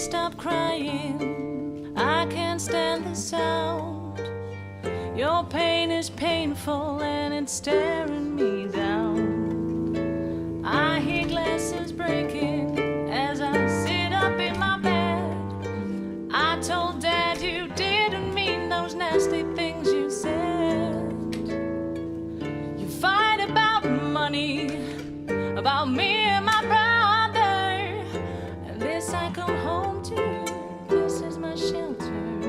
please stop crying. I can't stand the sound. Your pain is painful and it's staring me down. I hear glasses breaking as I sit up in my bed. I told Dad you didn't mean those nasty things you said. You fight about money, about me and my brother, and this I come home to. This is my shelter.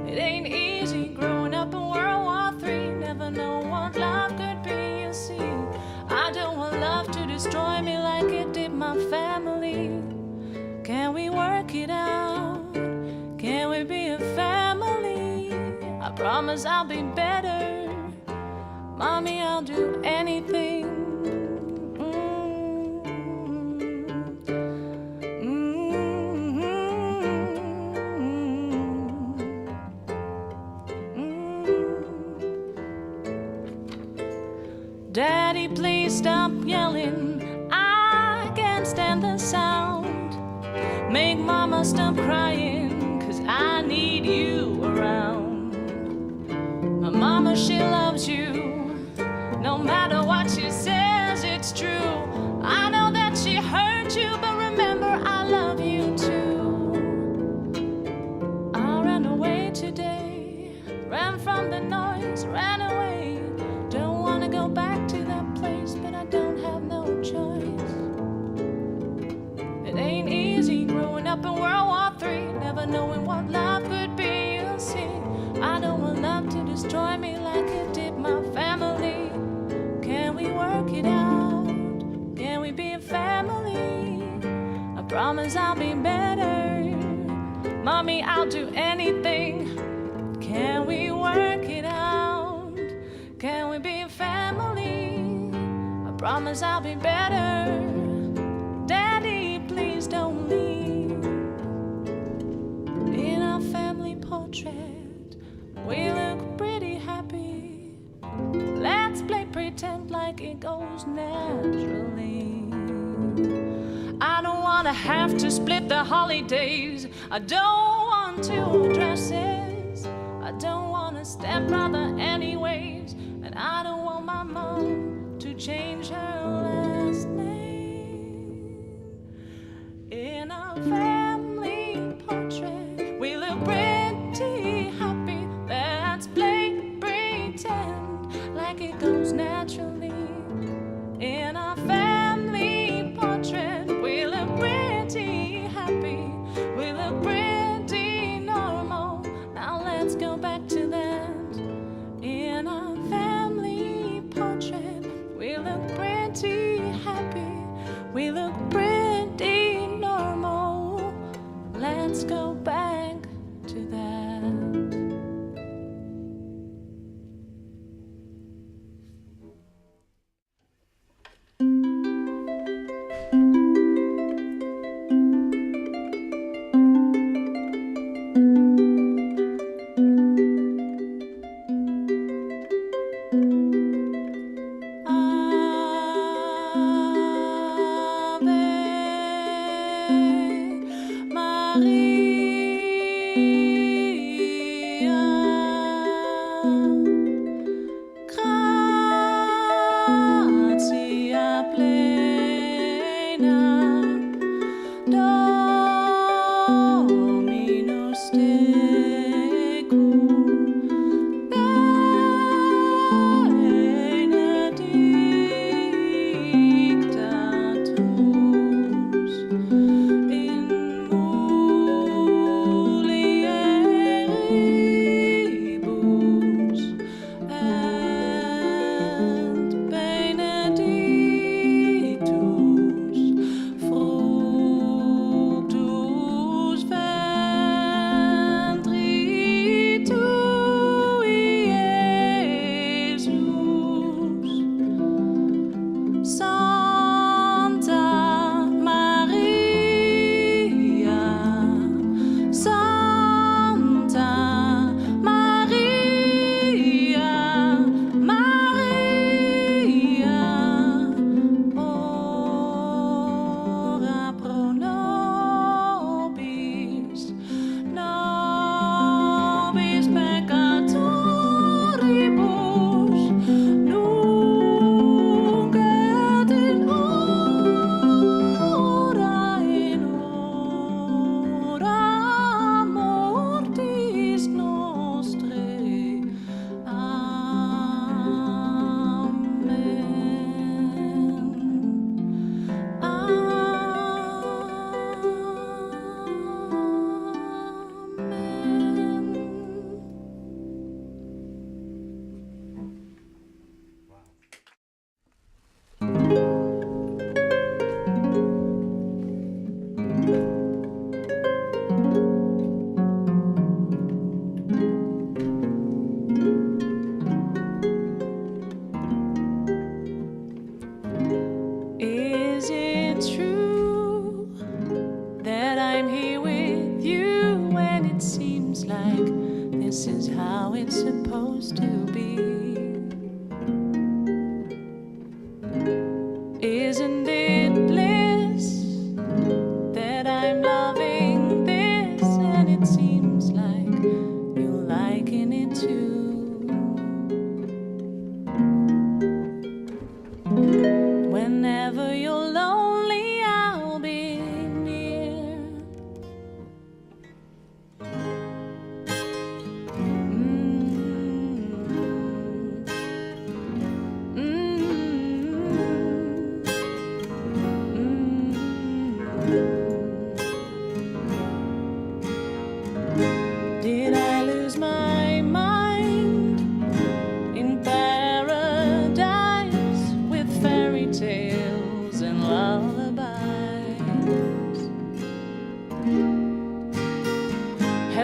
It ain't easy growing up in World War III. Never know what love could be, you see. I don't want love to destroy me like it did my family. Can we work it out? Can we be a family? I promise I'll be better. Mommy, I'll do anything. Daddy, please stop yelling. I can't stand the sound. Make Mama stop crying, 'cause I need you around. My mama, she loves you. No matter what she says, it's true. I know that she hurt you, but remember, I love you too. I ran away today, ran from the noise, ran away. Don't want to go back to that place, but I don't have no choice. It ain't easy growing up in World War III, never knowing what love could be, you'll see. I don't want love to destroy me like it did my family. Can we work it out? Can we be a family? I promise I'll be better. Mommy, I'll do anything. Can we work it out? Can we be a family? I promise I'll be better. Daddy, please don't leave. In our family portrait, we look pretty happy. Let's play pretend like it goes naturally. I don't want to have to split the holidays. I don't want two dresses. I don't want a stepbrother anyways. And I don't want my mom to change her last name. In our family portrait, we look pretty happy. Let's play pretend like it goes naturally. In our family portrait, we look pretty happy. We look pretty normal. Now let's go back to that. In our family portrait, we look pretty happy. We look pretty normal. Let's go back to that.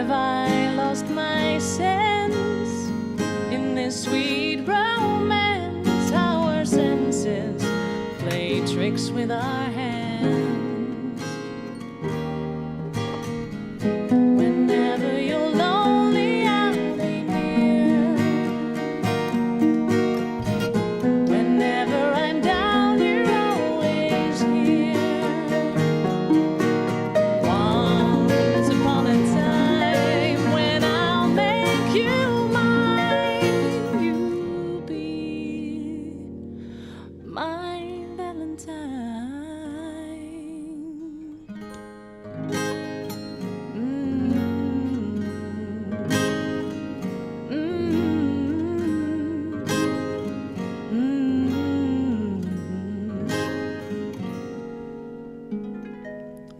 Have I lost my sense in this sweet romance? Our senses play tricks with our hands. Whenever you're lonely, I'll be near. Whenever I'm down, you're always here. Once upon a time, when I'll make you mine, you'll be my Valentine.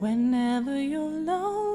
Whenever you're lonely,